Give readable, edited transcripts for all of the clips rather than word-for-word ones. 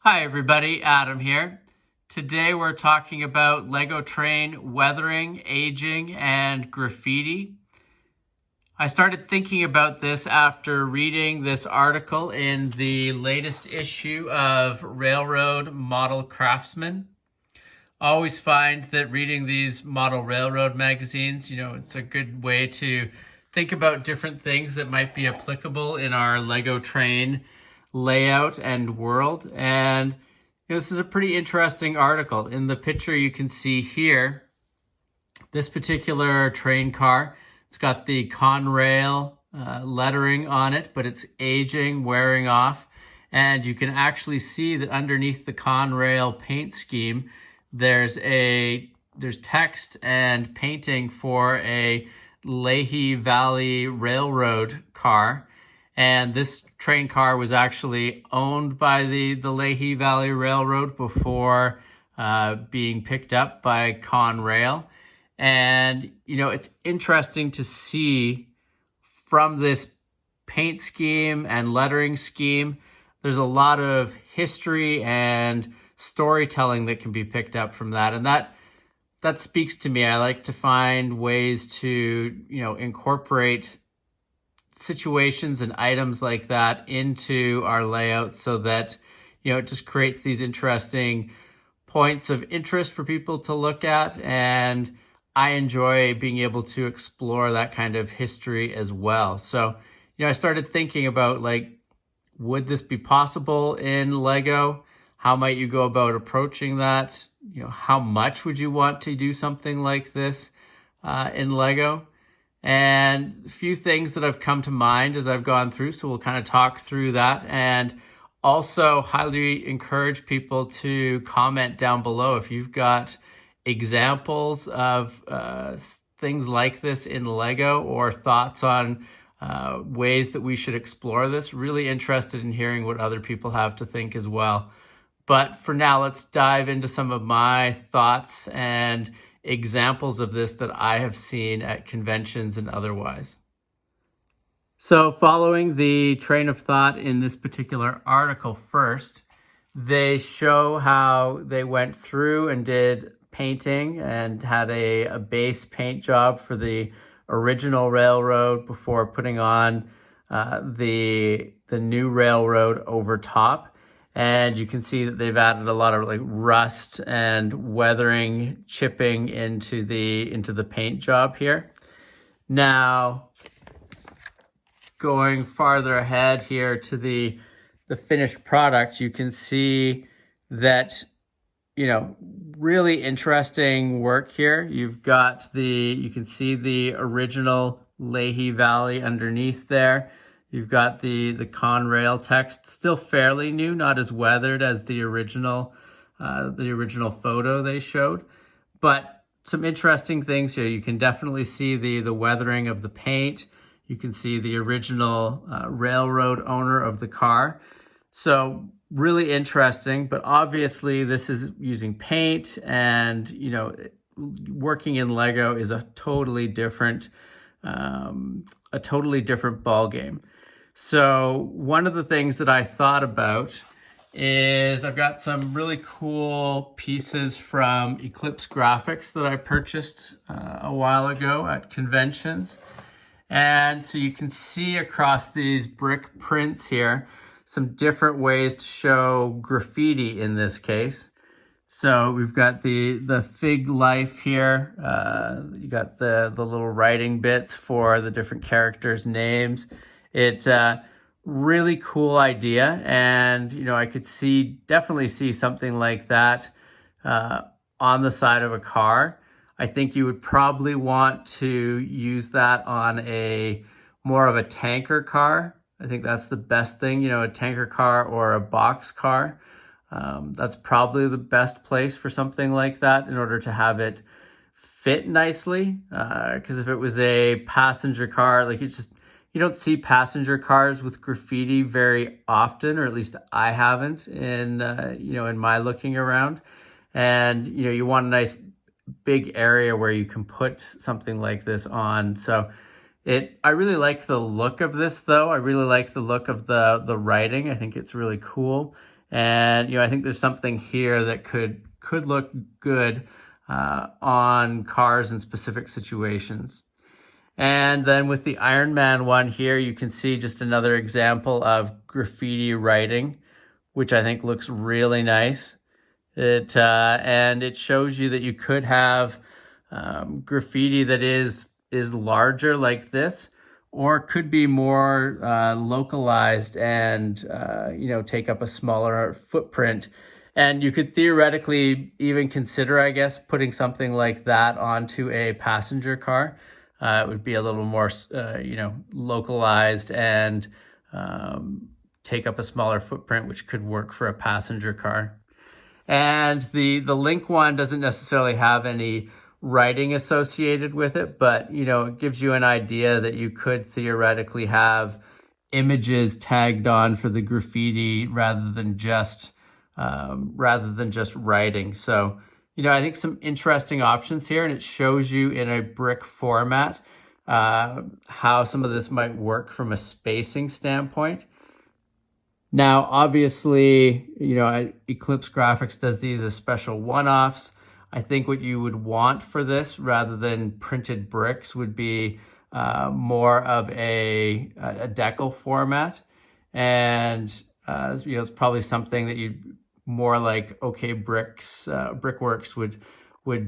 Hi everybody, Adam here. Today we're talking about Lego train weathering, aging, and graffiti. I started thinking about this after reading this article in the latest issue of Railroad Model Craftsman. I always find that reading these model railroad magazines, it's a good way to think about different things that might be applicable in our Lego train layout and world. And this is a pretty interesting article. In the picture you can see here, this particular train car, it's got the Conrail lettering on it, but it's aging, wearing off. And you can actually see that underneath the Conrail paint scheme, there's text and painting for a Lehigh Valley Railroad car. And this train car was actually owned by the Lehigh Valley Railroad before being picked up by Conrail. And, it's interesting to see from this paint scheme and lettering scheme, there's a lot of history and storytelling that can be picked up from that. And that speaks to me. I like to find ways to, incorporate situations and items like that into our layout so that, it just creates these interesting points of interest for people to look at. And I enjoy being able to explore that kind of history as well. So, I started thinking about would this be possible in Lego? How might you go about approaching that? How much would you want to do something like this in Lego? And a few things that have come to mind as I've gone through. So we'll kind of talk through that, and also highly encourage people to comment down below if you've got examples of things like this in Lego or thoughts on ways that we should explore this. Really interested in hearing what other people have to think as well. But for now, let's dive into some of my thoughts and examples of this that I have seen at conventions and otherwise. So following the train of thought in this particular article first, they show how they went through and did painting and had a base paint job for the original railroad before putting on the new railroad over top. And you can see that they've added a lot of rust and weathering, chipping into the paint job here. Now, going farther ahead here to the finished product, you can see that, really interesting work here. You can see the original Lehigh Valley underneath there. You've got the Conrail text, still fairly new, not as weathered as the original photo they showed, but some interesting things here. You can definitely see the weathering of the paint. You can see the original railroad owner of the car. So really interesting, but obviously this is using paint, and working in Lego is a totally different ball game. So one of the things that I thought about is I've got some really cool pieces from Eclipse Graphics that I purchased a while ago at conventions. And so you can see across these brick prints here some different ways to show graffiti in this case. So we've got the fig life here. You got the little writing bits for the different characters' names. It's a really cool idea, and I could definitely see something like that on the side of a car. I think you would probably want to use that on more of a tanker car. I think that's the best thing, a tanker car or a box car. That's probably the best place for something like that in order to have it fit nicely. Because if it was a passenger car, you don't see passenger cars with graffiti very often, or at least I haven't in my looking around. And, you want a nice big area where you can put something like this on. So I really like the look of this though. I really like the look of the writing. I think it's really cool. And, I think there's something here that could look good on cars in specific situations. And then with the Iron Man one here, you can see just another example of graffiti writing, which I think looks really nice. And it shows you that you could have graffiti that is larger like this, or could be more localized and take up a smaller footprint. And you could theoretically even consider, I guess, putting something like that onto a passenger car. It would be a little more localized and take up a smaller footprint, which could work for a passenger car. And the link one doesn't necessarily have any writing associated with it, but it gives you an idea that you could theoretically have images tagged on for the graffiti rather than just writing. So I think some interesting options here, and it shows you in a brick format how some of this might work from a spacing standpoint. Now, obviously, Eclipse Graphics does these as special one-offs. I think what you would want for this, rather than printed bricks, would be more of a decal format. And, it's probably something that you'd more like OK Bricks, Brickworks would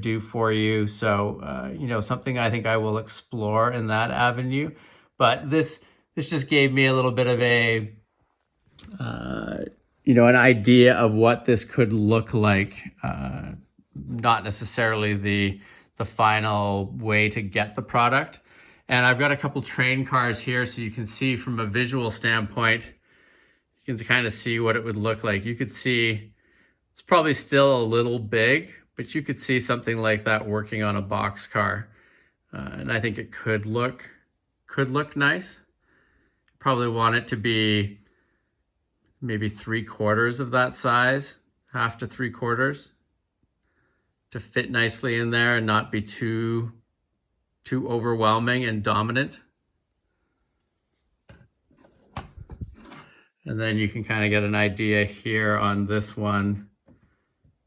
do for you. So, something I think I will explore in that avenue. But this just gave me a little bit of an idea of what this could look like, not necessarily the final way to get the product. And I've got a couple train cars here, so you can see from a visual standpoint, you can kind of see what it would look like. You could see it's probably still a little big, but you could see something like that working on a box car. And I think it could look nice. Probably want it to be maybe 3/4 of that size, 1/2 to 3/4, to fit nicely in there and not be too overwhelming and dominant. And then you can kind of get an idea here on this one.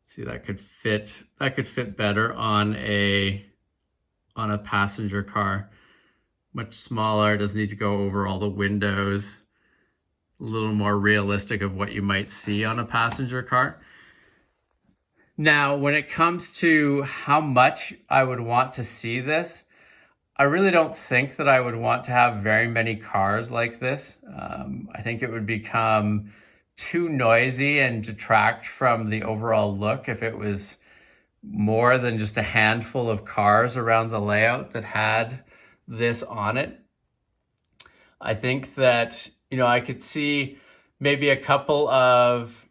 See, that could fit better on a passenger car. Much smaller, doesn't need to go over all the windows. A little more realistic of what you might see on a passenger car. Now, when it comes to how much I would want to see this, I really don't think that I would want to have very many cars like this. I think it would become too noisy and detract from the overall look if it was more than just a handful of cars around the layout that had this on it. I think that I could see maybe a couple of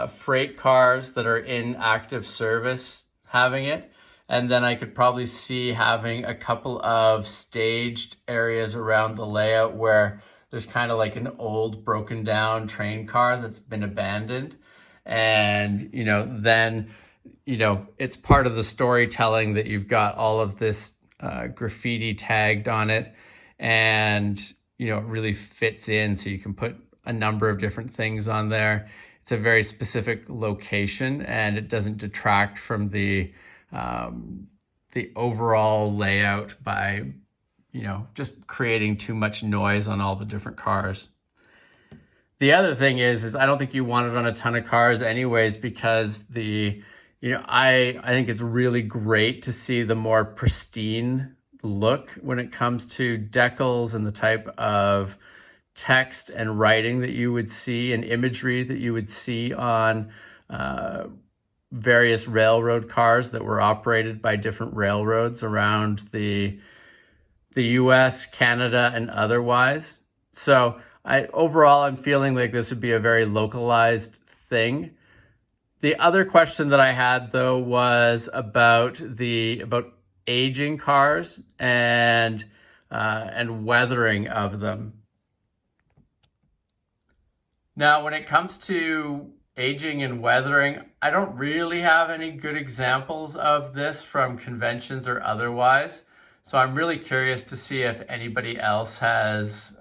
freight cars that are in active service having it. And then I could probably see having a couple of staged areas around the layout where there's kind of like an old broken down train car that's been abandoned. And, then, it's part of the storytelling that you've got all of this graffiti tagged on it. And, it really fits in, so you can put a number of different things on there. It's a very specific location, and it doesn't detract from the overall layout by, just creating too much noise on all the different cars. The other thing is I don't think you want it on a ton of cars anyways, because I think it's really great to see the more pristine look when it comes to decals and the type of text and writing that you would see and imagery that you would see on various railroad cars that were operated by different railroads around the US, Canada, and otherwise. So overall, I'm feeling like this would be a very localized thing. The other question that I had, though, was about aging cars and weathering of them. Now, when it comes to aging and weathering, I don't really have any good examples of this from conventions or otherwise. So I'm really curious to see if anybody else has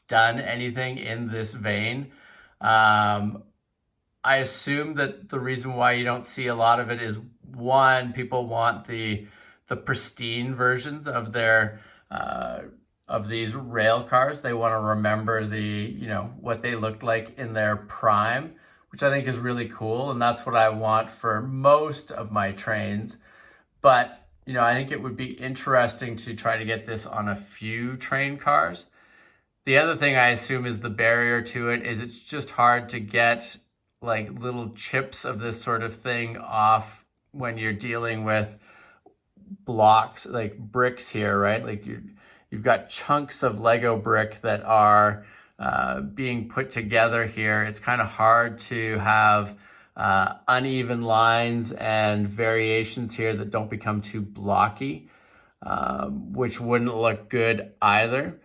done anything in this vein. I assume that the reason why you don't see a lot of it is, one, people want the pristine versions of their of these rail cars. They want to remember what they looked like in their prime, which I think is really cool, and that's what I want for most of my trains. But I think it would be interesting to try to get this on a few train cars. The other thing I assume is the barrier to it is it's just hard to get like little chips of this sort of thing off when you're dealing with blocks, like bricks here, right? Like you've got chunks of Lego brick that are being put together here. It's kind of hard to have uneven lines and variations here that don't become too blocky, which wouldn't look good either.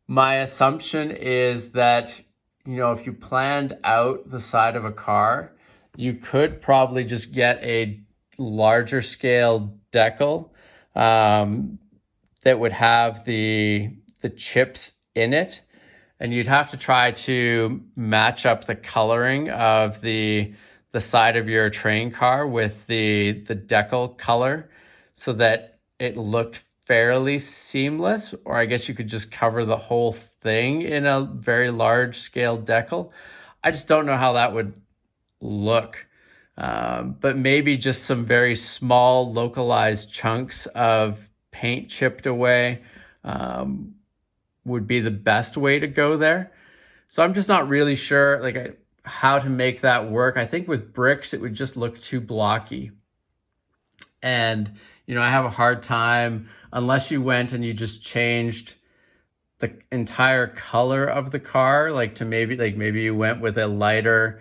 My assumption is that, if you planned out the side of a car, you could probably just get a larger scale decal that would have the chips in it. And you'd have to try to match up the coloring of the side of your train car with the decal color so that it looked fairly seamless, or I guess you could just cover the whole thing in a very large scale decal. I just don't know how that would look. But maybe just some very small localized chunks of paint chipped away would be the best way to go there. So I'm just not really sure how to make that work. I think with bricks, it would just look too blocky. And, I have a hard time, unless you went and you just changed the entire color of the car, maybe you went with a lighter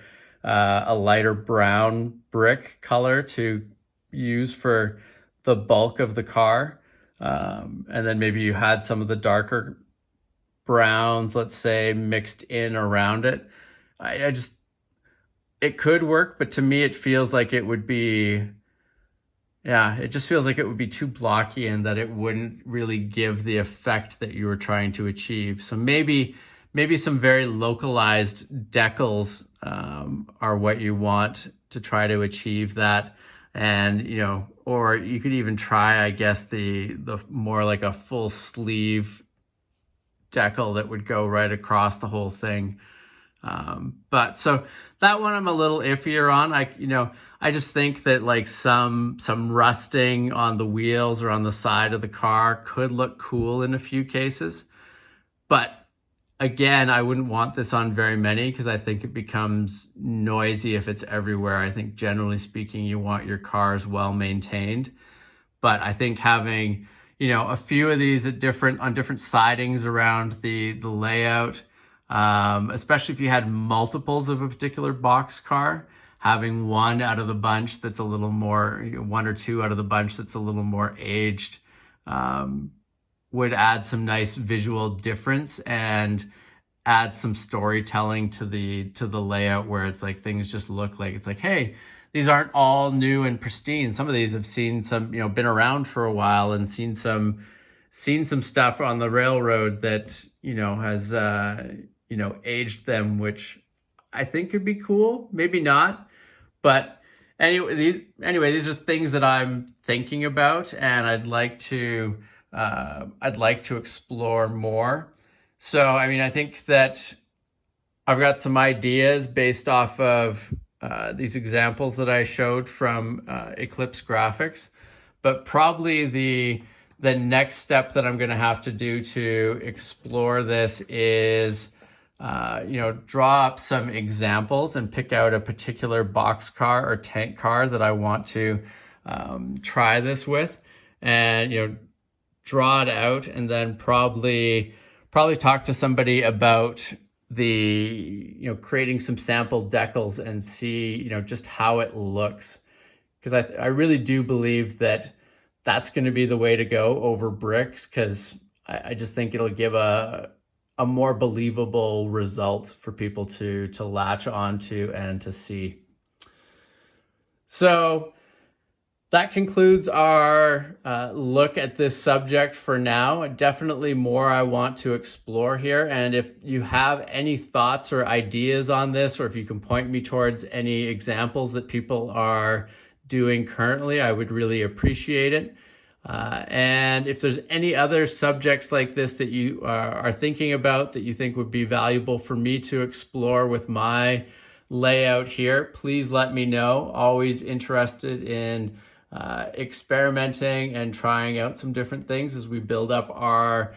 brown brick color to use for the bulk of the car. And then maybe you had some of the darker browns, let's say, mixed in around it. It could work, but to me, it feels like it would be, it just feels like it would be too blocky and that it wouldn't really give the effect that you were trying to achieve. So maybe some very localized decals are what you want to try to achieve that. And, or you could even try, I guess, the more like a full sleeve decal that would go right across the whole thing. But so that one I'm a little iffier on. I just think that like some rusting on the wheels or on the side of the car could look cool in a few cases. But again, I wouldn't want this on very many because I think it becomes noisy if it's everywhere. I think generally speaking, you want your cars well maintained. But I think having, a few of these on different sidings around the layout, especially if you had multiples of a particular box car, having one out of the bunch that's a little more, one or two out of the bunch that's a little more aged, would add some nice visual difference and add some storytelling to the layout, where it's like things just look like, it's like, hey, these aren't all new and pristine. Some of these have seen some, been around for a while and seen some stuff on the railroad that, has, aged them, which I think could be cool. Maybe not. But anyway, these are things that I'm thinking about, and I'd like to explore more. So, I think that I've got some ideas based off of these examples that I showed from Eclipse Graphics, but probably the next step that I'm going to have to do to explore this is draw up some examples and pick out a particular box car or tank car that I want to try this with, and draw it out, and then probably talk to somebody about the creating some sample decals and see just how it looks, because I really do believe that that's going to be the way to go over bricks, because I just think it'll give a more believable result for people to latch onto and to see. So That concludes our look at this subject for now. Definitely more I want to explore here. And if you have any thoughts or ideas on this, or if you can point me towards any examples that people are doing currently, I would really appreciate it. And if there's any other subjects like this that you are thinking about that you think would be valuable for me to explore with my layout here, please let me know. Always interested in experimenting and trying out some different things as we build up our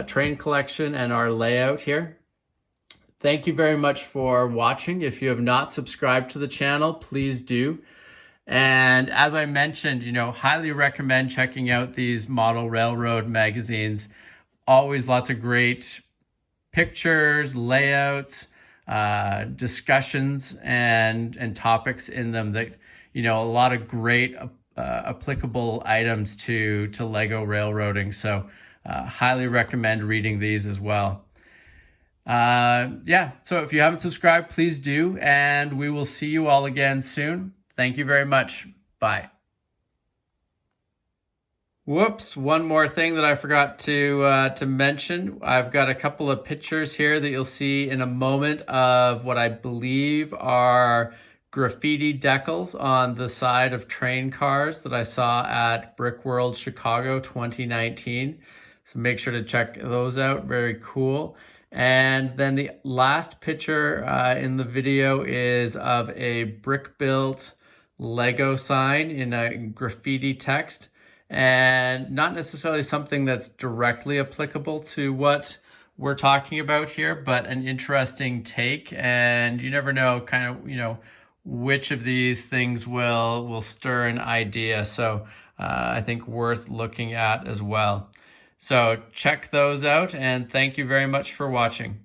train collection and our layout here. Thank you very much for watching. If you have not subscribed to the channel, please do. And as I mentioned, highly recommend checking out these model railroad magazines. Always lots of great pictures, layouts, discussions, and topics in them that, a lot of great applicable items to Lego railroading. So highly recommend reading these as well. So if you haven't subscribed, please do, and we will see you all again soon. Thank you very much. Bye. Whoops, one more thing that I forgot to mention. I've got a couple of pictures here that you'll see in a moment of what I believe are graffiti decals on the side of train cars that I saw at Brick World Chicago 2019. So make sure to check those out. Very cool. And then the last picture in the video is of a brick-built Lego sign in a graffiti text, and not necessarily something that's directly applicable to what we're talking about here, but an interesting take. And you never know which of these things will stir an idea. So I think worth looking at as well. So check those out, and thank you very much for watching.